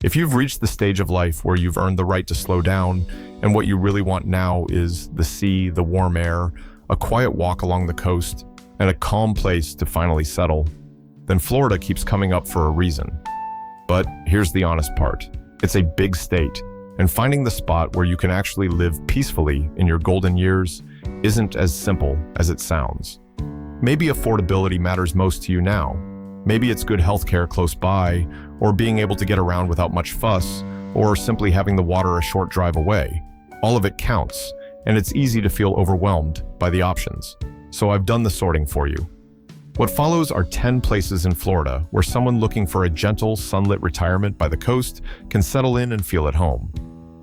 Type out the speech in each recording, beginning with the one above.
If you've reached the stage of life where you've earned the right to slow down, and what you really want now is the sea, the warm air, a quiet walk along the coast, and a calm place to finally settle, then Florida keeps coming up for a reason. But here's the honest part. It's a big state, and finding the spot where you can actually live peacefully in your golden years isn't as simple as it sounds. Maybe affordability matters most to you now. Maybe it's good healthcare close by, or being able to get around without much fuss, or simply having the water a short drive away. All of it counts, and it's easy to feel overwhelmed by the options. So I've done the sorting for you. What follows are 10 places in Florida where someone looking for a gentle, sunlit retirement by the coast can settle in and feel at home.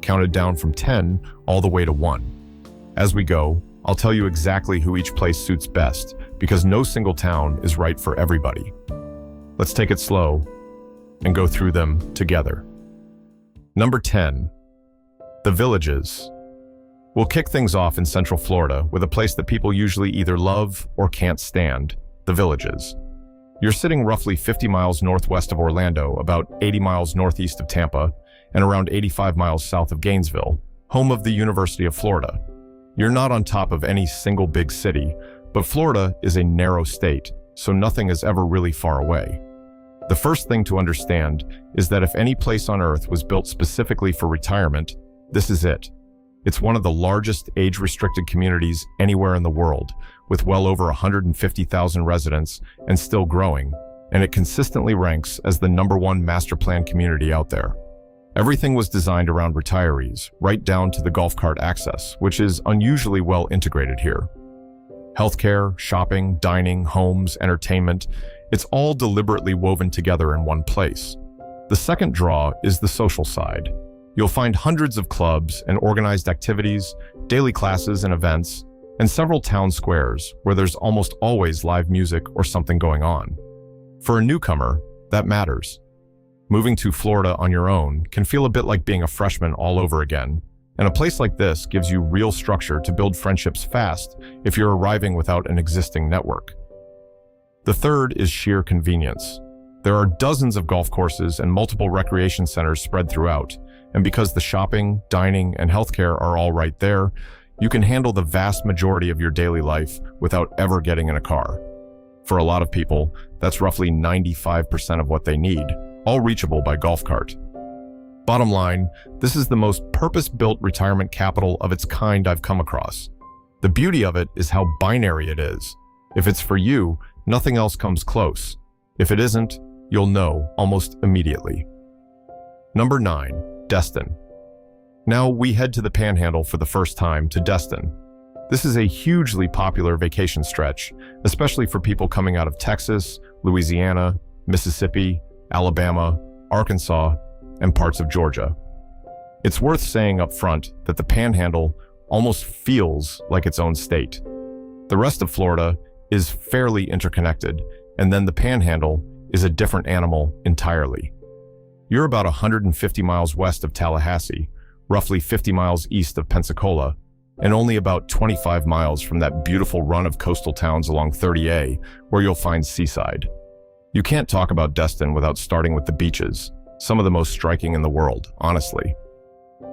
Counted down from 10 all the way to 1. As we go, I'll tell you exactly who each place suits best, because no single town is right for everybody. Let's take it slow and go through them together. Number 10. The Villages. We'll kick things off in Central Florida with a place that people usually either love or can't stand, the Villages. You're sitting roughly 50 miles northwest of Orlando, about 80 miles northeast of Tampa, and around 85 miles south of Gainesville, home of the University of Florida. You're not on top of any single big city, but Florida is a narrow state, so nothing is ever really far away. The first thing to understand is that if any place on Earth was built specifically for retirement, this is it. It's one of the largest age-restricted communities anywhere in the world, with well over 150,000 residents and still growing, and it consistently ranks as the #1 master plan community out there. Everything was designed around retirees, right down to the golf cart access, which is unusually well integrated here. Healthcare, shopping, dining, homes, entertainment, it's all deliberately woven together in one place. The second draw is the social side. You'll find hundreds of clubs and organized activities, daily classes and events, and several town squares where there's almost always live music or something going on. For a newcomer, that matters. Moving to Florida on your own can feel a bit like being a freshman all over again, and a place like this gives you real structure to build friendships fast if you're arriving without an existing network. The third is sheer convenience. There are dozens of golf courses and multiple recreation centers spread throughout, and because the shopping, dining, and healthcare are all right there, you can handle the vast majority of your daily life without ever getting in a car. For a lot of people, that's roughly 95% of what they need, all reachable by golf cart. Bottom line, this is the most purpose-built retirement capital of its kind I've come across. The beauty of it is how binary it is. If it's for you, nothing else comes close. If it isn't, you'll know almost immediately. Number 9. Destin. Now we head to the Panhandle for the first time, to Destin. This is a hugely popular vacation stretch, especially for people coming out of Texas, Louisiana, Mississippi, Alabama, Arkansas, and parts of Georgia. It's worth saying up front that the Panhandle almost feels like its own state. The rest of Florida is fairly interconnected, and then the Panhandle is a different animal entirely. You're about 150 miles west of Tallahassee, roughly 50 miles east of Pensacola, and only about 25 miles from that beautiful run of coastal towns along 30A, where you'll find Seaside. You can't talk about Destin without starting with the beaches, some of the most striking in the world, honestly.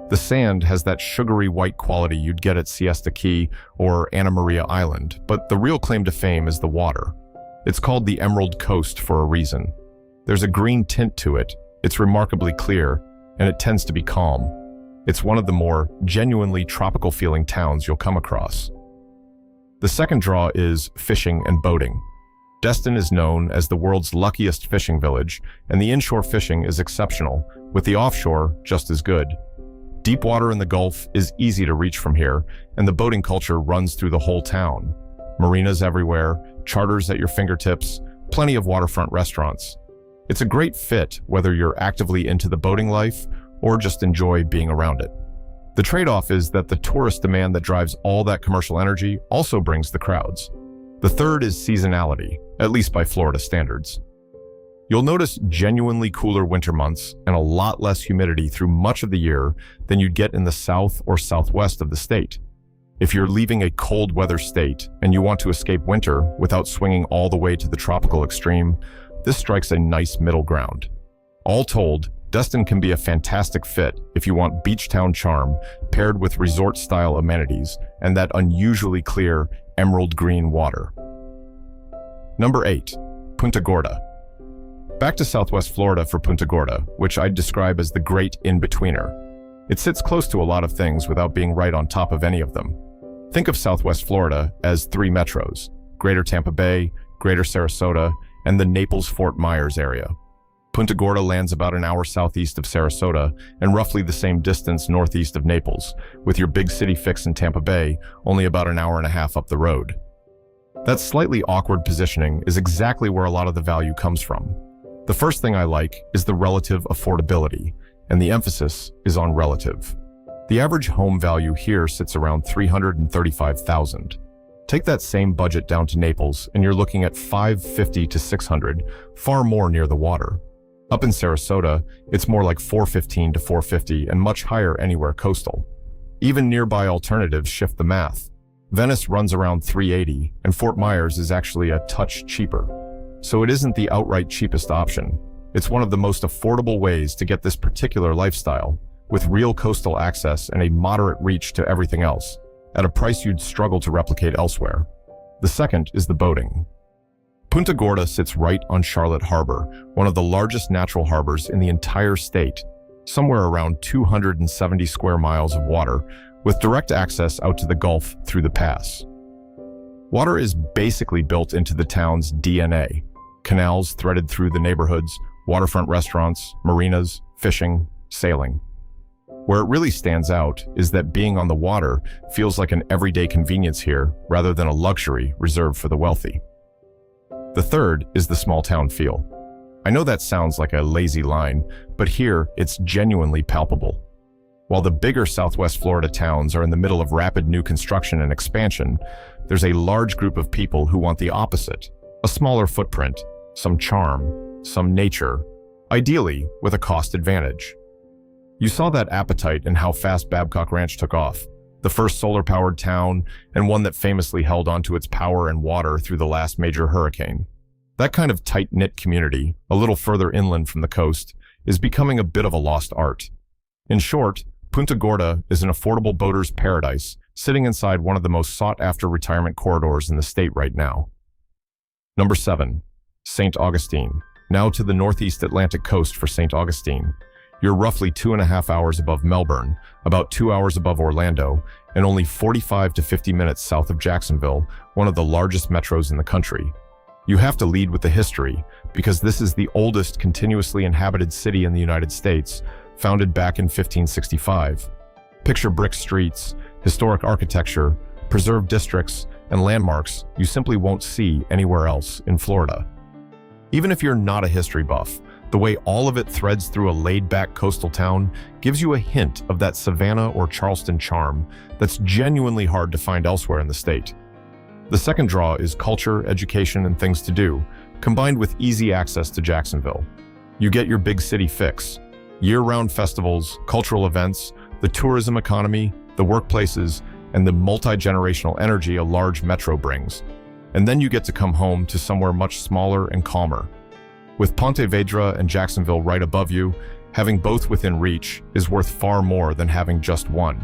The sand has that sugary white quality you'd get at Siesta Key or Anna Maria Island, but the real claim to fame is the water. It's called the Emerald Coast for a reason. There's a green tint to it, it's remarkably clear, and it tends to be calm. It's one of the more genuinely tropical-feeling towns you'll come across. The second draw is fishing and boating. Destin is known as the world's luckiest fishing village, and the inshore fishing is exceptional, with the offshore just as good. Deep water in the Gulf is easy to reach from here, and the boating culture runs through the whole town. Marinas everywhere, charters at your fingertips, plenty of waterfront restaurants. It's a great fit whether you're actively into the boating life or just enjoy being around it. The trade-off is that the tourist demand that drives all that commercial energy also brings the crowds. The third is seasonality, at least by Florida standards. You'll notice genuinely cooler winter months and a lot less humidity through much of the year than you'd get in the south or southwest of the state. If you're leaving a cold weather state and you want to escape winter without swinging all the way to the tropical extreme, this strikes a nice middle ground. All told, Destin can be a fantastic fit if you want beach town charm paired with resort-style amenities and that unusually clear emerald green water. Number 8. Punta Gorda. Back to Southwest Florida for Punta Gorda, which I'd describe as the great in-betweener. It sits close to a lot of things without being right on top of any of them. Think of Southwest Florida as 3 metros: Greater Tampa Bay, Greater Sarasota, and the Naples-Fort Myers area. Punta Gorda lands about an hour southeast of Sarasota and roughly the same distance northeast of Naples, with your big city fix in Tampa Bay only about an hour and a half up the road. That slightly awkward positioning is exactly where a lot of the value comes from. The first thing I like is the relative affordability, and the emphasis is on relative. The average home value here sits around $335,000. Take that same budget down to Naples and you're looking at $550 to $600, far more near the water. Up in Sarasota, it's more like $415 to $450 and much higher anywhere coastal. Even nearby alternatives shift the math. Venice runs around $380 and Fort Myers is actually a touch cheaper. So it isn't the outright cheapest option. It's one of the most affordable ways to get this particular lifestyle, with real coastal access and a moderate reach to everything else, at a price you'd struggle to replicate elsewhere. The second is the boating. Punta Gorda sits right on Charlotte Harbor, one of the largest natural harbors in the entire state, somewhere around 270 square miles of water, with direct access out to the Gulf through the pass. Water is basically built into the town's DNA. Canals threaded through the neighborhoods, waterfront restaurants, marinas, fishing, sailing. Where it really stands out is that being on the water feels like an everyday convenience here rather than a luxury reserved for the wealthy. The third is the small town feel. I know that sounds like a lazy line, but here it's genuinely palpable. While the bigger Southwest Florida towns are in the middle of rapid new construction and expansion, there's a large group of people who want the opposite: a smaller footprint, some charm, some nature, ideally with a cost advantage. You saw that appetite in how fast Babcock Ranch took off, the first solar-powered town and one that famously held onto its power and water through the last major hurricane. That kind of tight-knit community, a little further inland from the coast, is becoming a bit of a lost art. In short, Punta Gorda is an affordable boater's paradise, sitting inside one of the most sought-after retirement corridors in the state right now. Number 7. St. Augustine. Now to the northeast Atlantic coast for St. Augustine. You're roughly 2.5 hours above Melbourne, about 2 hours above Orlando, and only 45 to 50 minutes south of Jacksonville, one of the largest metros in the country. You have to lead with the history, because this is the oldest continuously inhabited city in the United States, founded back in 1565. Picture brick streets, historic architecture, preserved districts, and landmarks you simply won't see anywhere else in Florida. Even if you're not a history buff, the way all of it threads through a laid-back coastal town gives you a hint of that Savannah or Charleston charm that's genuinely hard to find elsewhere in the state. The second draw is culture, education, and things to do, combined with easy access to Jacksonville. You get your big city fix: year-round festivals, cultural events, the tourism economy, the workplaces, and the multi-generational energy a large metro brings. And then you get to come home to somewhere much smaller and calmer. With Ponte Vedra and Jacksonville right above you, having both within reach is worth far more than having just one.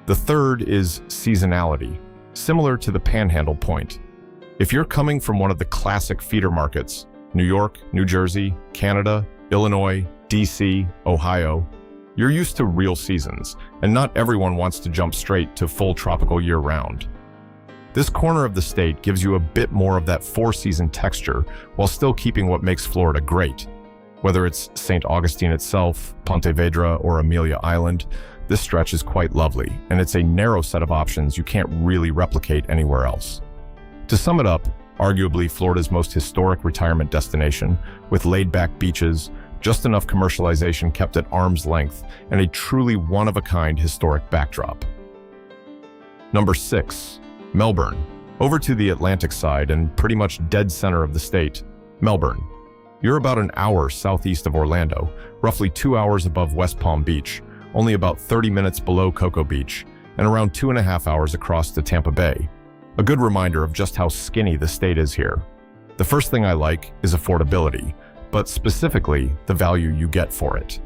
The third is seasonality, similar to the Panhandle point. If you're coming from one of the classic feeder markets, New York, New Jersey, Canada, Illinois, DC, Ohio, you're used to real seasons, and not everyone wants to jump straight to full tropical year-round. This corner of the state gives you a bit more of that four-season texture while still keeping what makes Florida great. Whether it's St. Augustine itself, Ponte Vedra, or Amelia Island, this stretch is quite lovely, and it's a narrow set of options you can't really replicate anywhere else. To sum it up, arguably Florida's most historic retirement destination, with laid-back beaches, just enough commercialization kept at arm's length, and a truly one-of-a-kind historic backdrop. Number 6. Melbourne. Over to the Atlantic side and pretty much dead center of the state, Melbourne. You're about an hour southeast of Orlando, roughly 2 hours above West Palm Beach, only about 30 minutes below Cocoa Beach, and around 2.5 hours across to Tampa Bay. A good reminder of just how skinny the state is here. The first thing I like is affordability, but specifically the value you get for it.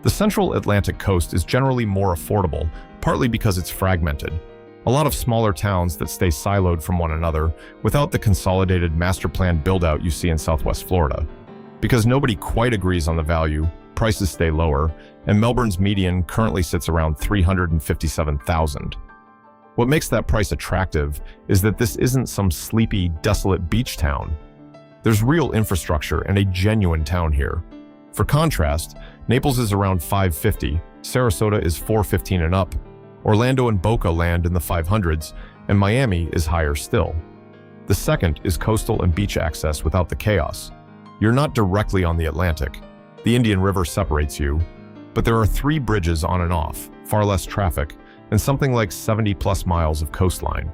The central Atlantic coast is generally more affordable, partly because it's fragmented. A lot of smaller towns that stay siloed from one another without the consolidated master plan build-out you see in Southwest Florida. Because nobody quite agrees on the value, prices stay lower, and Melbourne's median currently sits around $357,000. What makes that price attractive is that this isn't some sleepy, desolate beach town. There's real infrastructure and a genuine town here. For contrast, Naples is around $550, Sarasota is $415 and up, Orlando and Boca land in the $500s, and Miami is higher still. The second is coastal and beach access without the chaos. You're not directly on the Atlantic. The Indian River separates you, but there are 3 bridges on and off, far less traffic, and something like 70+ miles of coastline.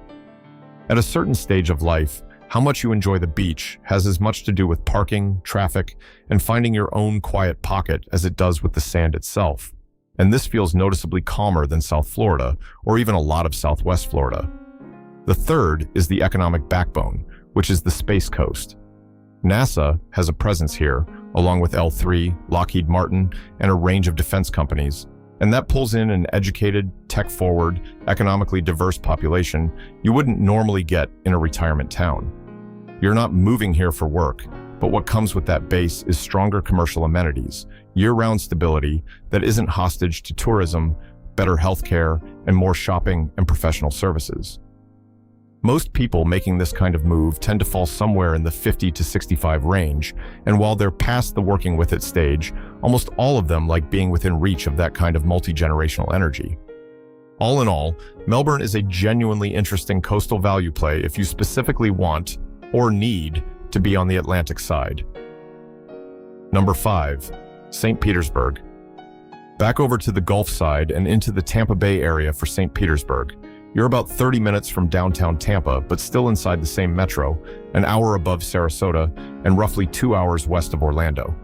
At a certain stage of life, how much you enjoy the beach has as much to do with parking, traffic, and finding your own quiet pocket as it does with the sand itself. And this feels noticeably calmer than South Florida, or even a lot of Southwest Florida. The third is the economic backbone, which is the Space Coast. NASA has a presence here, along with L3, Lockheed Martin, and a range of defense companies, and that pulls in an educated, tech-forward, economically diverse population you wouldn't normally get in a retirement town. You're not moving here for work, but what comes with that base is stronger commercial amenities, year-round stability that isn't hostage to tourism, better healthcare, and more shopping and professional services. Most people making this kind of move tend to fall somewhere in the 50 to 65 range, and while they're past the working with it stage, almost all of them like being within reach of that kind of multi-generational energy. All in all, Melbourne is a genuinely interesting coastal value play if you specifically want, or need, to be on the Atlantic side. Number 5. St. Petersburg. Back over to the Gulf side and into the Tampa Bay area for St. Petersburg. You're about 30 minutes from downtown Tampa, but still inside the same metro, an hour above Sarasota, and roughly 2 hours west of Orlando.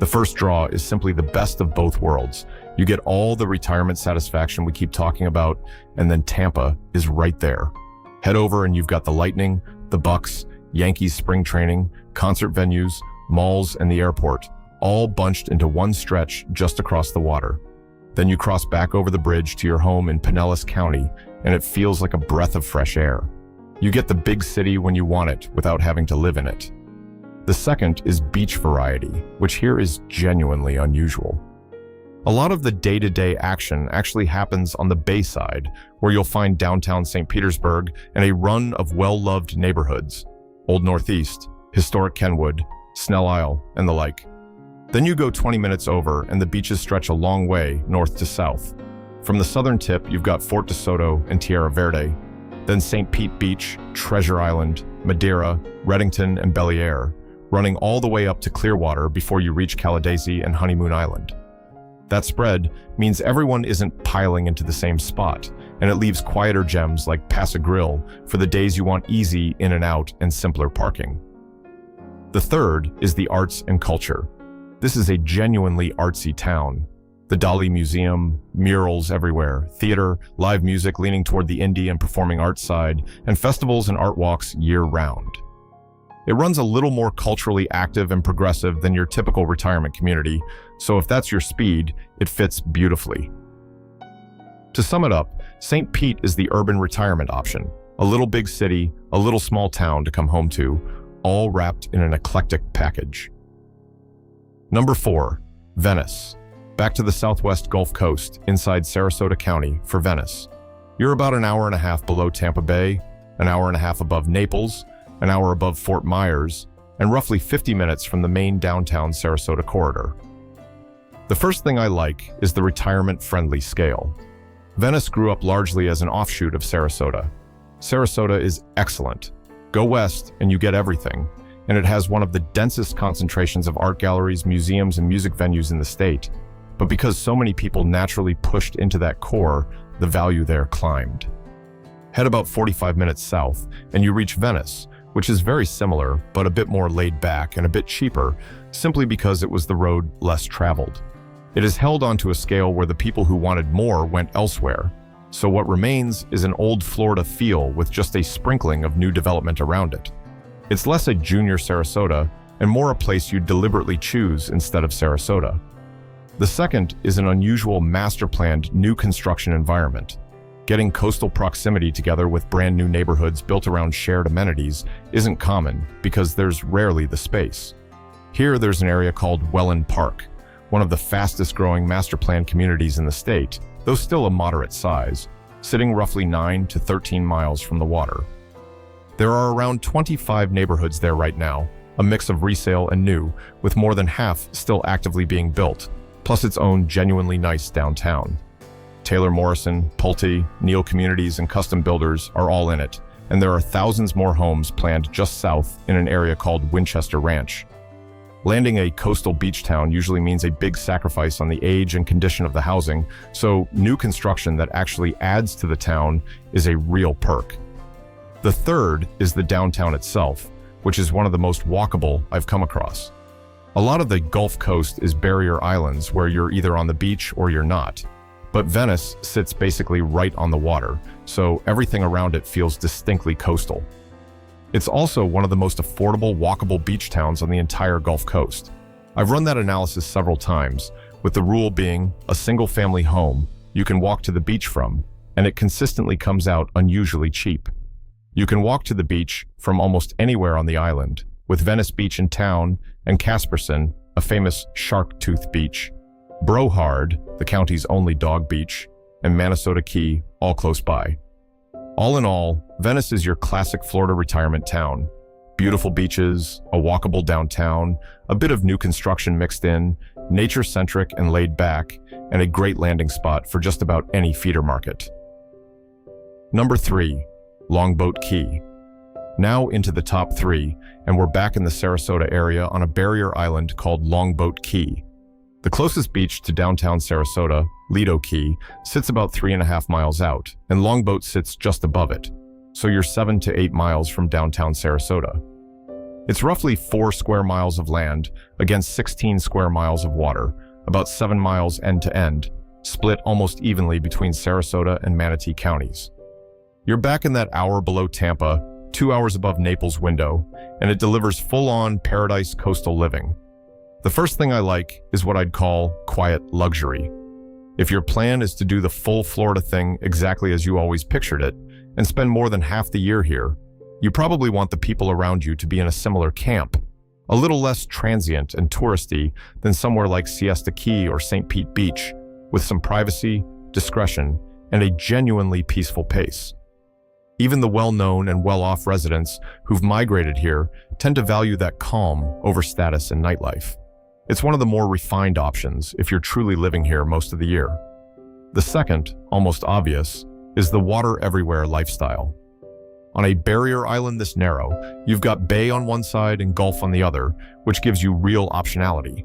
The first draw is simply the best of both worlds. You get all the retirement satisfaction we keep talking about, and then Tampa is right there. Head over and you've got the Lightning, the Bucks, Yankees spring training, concert venues, malls, and the airport, all bunched into one stretch just across the water. Then you cross back over the bridge to your home in Pinellas County, and it feels like a breath of fresh air. You get the big city when you want it without having to live in it. The second is beach variety, which here is genuinely unusual. A lot of the day-to-day action actually happens on the bay side, where you'll find downtown St. Petersburg and a run of well-loved neighborhoods, Old Northeast, historic Kenwood, Snell Isle, and the like. Then you go 20 minutes over and the beaches stretch a long way north to south. From the southern tip, you've got Fort DeSoto and Tierra Verde, then St. Pete Beach, Treasure Island, Madeira, Reddington, and Bel-Air, running all the way up to Clearwater before you reach Caladaisy and Honeymoon Island. That spread means everyone isn't piling into the same spot, and it leaves quieter gems like Pass a Grill for the days you want easy in and out and simpler parking. The third is the arts and culture. This is a genuinely artsy town. The Dali Museum, murals everywhere, theater, live music leaning toward the indie and performing arts side, and festivals and art walks year-round. It runs a little more culturally active and progressive than your typical retirement community, so if that's your speed, it fits beautifully. To sum it up, St. Pete is the urban retirement option, a little big city, a little small town to come home to, all wrapped in an eclectic package. Number 4, Venice. Back to the southwest Gulf Coast, inside Sarasota County, for Venice. You're about an hour and a half below Tampa Bay, an hour and a half above Naples, an hour above Fort Myers, and roughly 50 minutes from the main downtown Sarasota corridor. The first thing I like is the retirement-friendly scale. Venice grew up largely as an offshoot of Sarasota. Sarasota is excellent. Go west and you get everything, and it has one of the densest concentrations of art galleries, museums, and music venues in the state. But because so many people naturally pushed into that core, the value there climbed. Head about 45 minutes south, and you reach Venice, which is very similar, but a bit more laid back and a bit cheaper, simply because it was the road less traveled. It is held onto a scale where the people who wanted more went elsewhere, so what remains is an old Florida feel with just a sprinkling of new development around it. It's less a junior Sarasota and more a place you'd deliberately choose instead of Sarasota. The second is an unusual master-planned new construction environment. Getting coastal proximity together with brand new neighborhoods built around shared amenities isn't common because there's rarely the space. Here there's an area called Welland Park, one of the fastest growing master-planned communities in the state, though still a moderate size, sitting roughly 9 to 13 miles from the water. There are around 25 neighborhoods there right now, a mix of resale and new, with more than half still actively being built, plus its own genuinely nice downtown. Taylor Morrison, Pulte, Neal Communities, and custom builders are all in it, and there are thousands more homes planned just south in an area called Winchester Ranch. Landing a coastal beach town usually means a big sacrifice on the age and condition of the housing, so new construction that actually adds to the town is a real perk. The third is the downtown itself, which is one of the most walkable I've come across. A lot of the Gulf Coast is barrier islands where you're either on the beach or you're not. But Venice sits basically right on the water, so everything around it feels distinctly coastal. It's also one of the most affordable walkable beach towns on the entire Gulf Coast. I've run that analysis several times, with the rule being a single-family home you can walk to the beach from, and it consistently comes out unusually cheap. You can walk to the beach from almost anywhere on the island, with Venice Beach in town and Caspersen, a famous shark-tooth beach, Brohard, the county's only dog beach, and Manasota Key, all close by. All in all, Venice is your classic Florida retirement town. Beautiful beaches, a walkable downtown, a bit of new construction mixed in, nature-centric and laid back, and a great landing spot for just about any feeder market. Number 3, Longboat Key. Now into the top 3, and we're back in the Sarasota area on a barrier island called Longboat Key. The closest beach to downtown Sarasota, Lido Key, sits about 3.5 miles out, and Longboat sits just above it, so you're 7 to 8 miles from downtown Sarasota. It's roughly 4 square miles of land against 16 square miles of water, about 7 miles end to end, split almost evenly between Sarasota and Manatee counties. You're back in that hour below Tampa, 2 hours above Naples window, and it delivers full-on paradise coastal living. The first thing I like is what I'd call quiet luxury. If your plan is to do the full Florida thing exactly as you always pictured it, and spend more than half the year here, you probably want the people around you to be in a similar camp, a little less transient and touristy than somewhere like Siesta Key or St. Pete Beach, with some privacy, discretion, and a genuinely peaceful pace. Even the well-known and well-off residents who've migrated here tend to value that calm over status and nightlife. It's one of the more refined options if you're truly living here most of the year. The second, almost obvious, is the water everywhere lifestyle. On a barrier island this narrow, you've got bay on one side and gulf on the other, which gives you real optionality.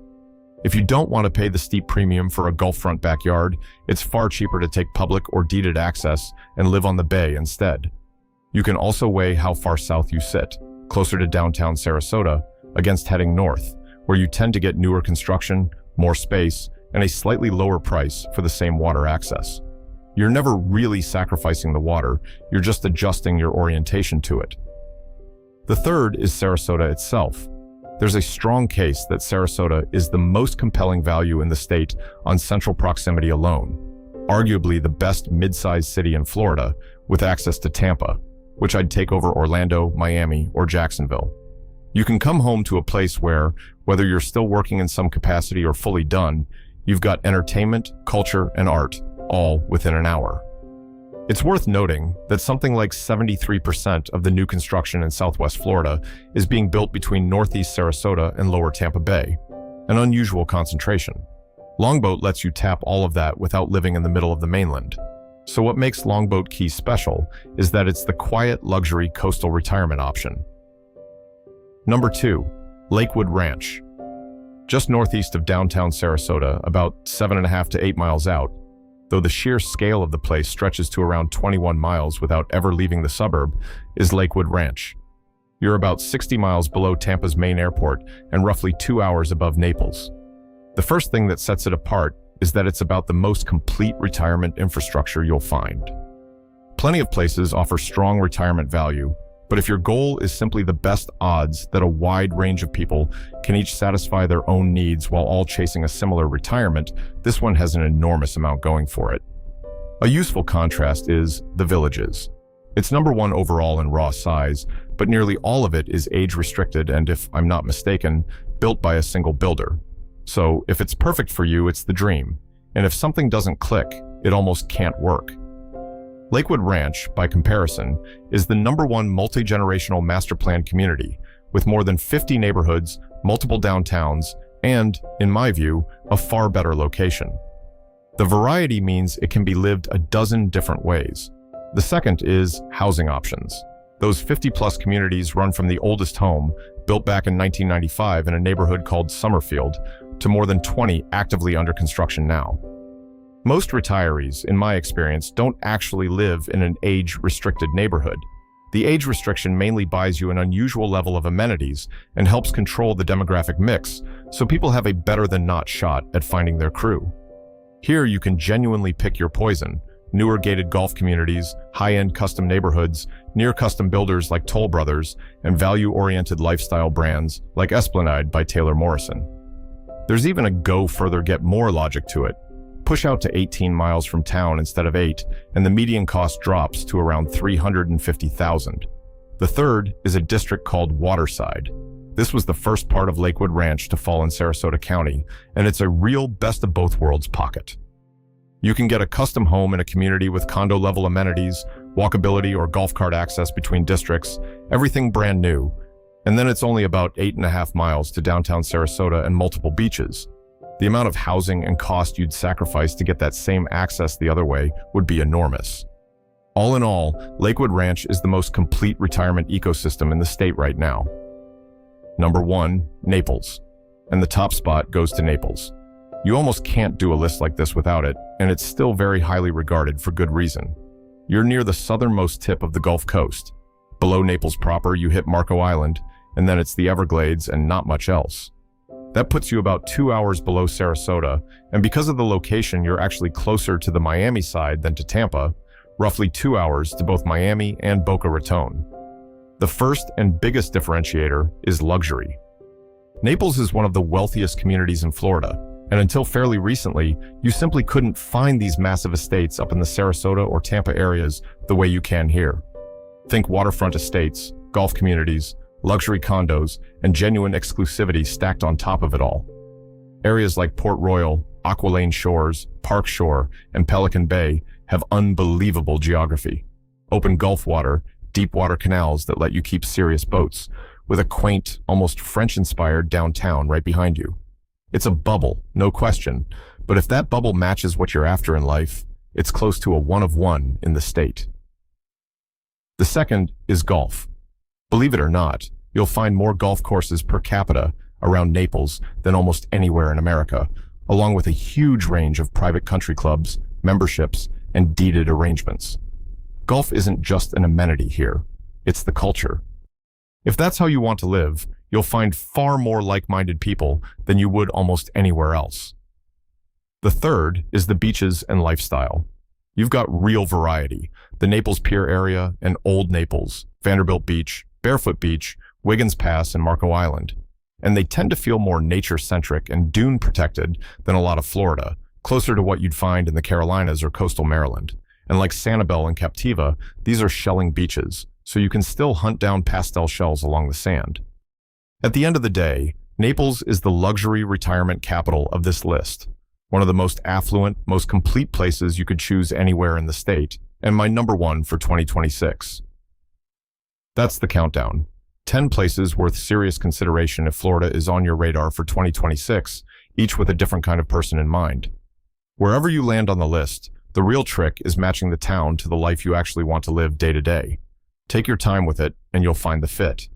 If you don't want to pay the steep premium for a gulf-front backyard, it's far cheaper to take public or deeded access and live on the bay instead. You can also weigh how far south you sit, closer to downtown Sarasota, against heading north, where you tend to get newer construction, more space, and a slightly lower price for the same water access. You're never really sacrificing the water, you're just adjusting your orientation to it. The third is Sarasota itself. There's a strong case that Sarasota is the most compelling value in the state on central proximity alone, arguably the best mid-sized city in Florida with access to Tampa, which I'd take over Orlando, Miami, or Jacksonville. You can come home to a place where, whether you're still working in some capacity or fully done, you've got entertainment, culture, and art, all within an hour. It's worth noting that something like 73% of the new construction in Southwest Florida is being built between Northeast Sarasota and Lower Tampa Bay, an unusual concentration. Longboat lets you tap all of that without living in the middle of the mainland. So what makes Longboat Key special is that it's the quiet luxury coastal retirement option. Number 2, Lakewood Ranch. Just northeast of downtown Sarasota, about 7.5 to 8 miles out, though the sheer scale of the place stretches to around 21 miles without ever leaving the suburb, is Lakewood Ranch. You're about 60 miles below Tampa's main airport and roughly 2 hours above Naples. The first thing that sets it apart is that it's about the most complete retirement infrastructure you'll find. Plenty of places offer strong retirement value, But if your goal is simply the best odds that a wide range of people can each satisfy their own needs while all chasing a similar retirement, this one has an enormous amount going for it. A useful contrast is the Villages. It's number one overall in raw size, but nearly all of it is age-restricted and, if I'm not mistaken, built by a single builder. So if it's perfect for you, it's the dream. And if something doesn't click, it almost can't work. Lakewood Ranch, by comparison, is the number one multi-generational master-planned community, with more than 50 neighborhoods, multiple downtowns, and, in my view, a far better location. The variety means it can be lived a dozen different ways. The second is housing options. Those 50-plus communities run from the oldest home, built back in 1995 in a neighborhood called Summerfield, to more than 20 actively under construction now. Most retirees, in my experience, don't actually live in an age-restricted neighborhood. The age restriction mainly buys you an unusual level of amenities and helps control the demographic mix, so people have a better-than-not shot at finding their crew. Here you can genuinely pick your poison: newer gated golf communities, high-end custom neighborhoods, near custom builders like Toll Brothers, and value-oriented lifestyle brands like Esplanade by Taylor Morrison. There's even a go further get more logic to it. Push out to 18 miles from town instead of 8, and the median cost drops to around $350,000. The third is a district called Waterside. This was the first part of Lakewood Ranch to fall in Sarasota County, and it's a real best-of-both-worlds pocket. You can get a custom home in a community with condo-level amenities, walkability or golf cart access between districts, everything brand new. And then it's only about 8.5 miles to downtown Sarasota and multiple beaches. The amount of housing and cost you'd sacrifice to get that same access the other way would be enormous. All in all, Lakewood Ranch is the most complete retirement ecosystem in the state right now. Number 1, Naples. And the top spot goes to Naples. You almost can't do a list like this without it, and it's still very highly regarded for good reason. You're near the southernmost tip of the Gulf Coast. Below Naples proper, you hit Marco Island, and then it's the Everglades and not much else. That puts you about 2 hours below Sarasota, and because of the location, you're actually closer to the Miami side than to Tampa, roughly 2 hours to both Miami and Boca Raton. The first and biggest differentiator is luxury. Naples is one of the wealthiest communities in Florida, and until fairly recently, you simply couldn't find these massive estates up in the Sarasota or Tampa areas the way you can here. Think waterfront estates, golf communities, luxury condos, and genuine exclusivity stacked on top of it all. Areas like Port Royal, Aqualane Shores, Park Shore, and Pelican Bay have unbelievable geography. Open Gulf water, deep water canals that let you keep serious boats, with a quaint, almost French-inspired downtown right behind you. It's a bubble, no question, but if that bubble matches what you're after in life, it's close to a one of one in the state. The second is golf. Believe it or not, you'll find more golf courses per capita around Naples than almost anywhere in America, along with a huge range of private country clubs, memberships, and deeded arrangements. Golf isn't just an amenity here, it's the culture. If that's how you want to live, you'll find far more like-minded people than you would almost anywhere else. The third is the beaches and lifestyle. You've got real variety: the Naples Pier area and Old Naples, Vanderbilt Beach, Barefoot Beach, Wiggins Pass, and Marco Island. And they tend to feel more nature-centric and dune-protected than a lot of Florida, closer to what you'd find in the Carolinas or coastal Maryland. And like Sanibel and Captiva, these are shelling beaches, so you can still hunt down pastel shells along the sand. At the end of the day, Naples is the luxury retirement capital of this list, one of the most affluent, most complete places you could choose anywhere in the state, and my number one for 2026. That's the countdown. 10 places worth serious consideration if Florida is on your radar for 2026, each with a different kind of person in mind. Wherever you land on the list, the real trick is matching the town to the life you actually want to live day to day. Take your time with it, and you'll find the fit.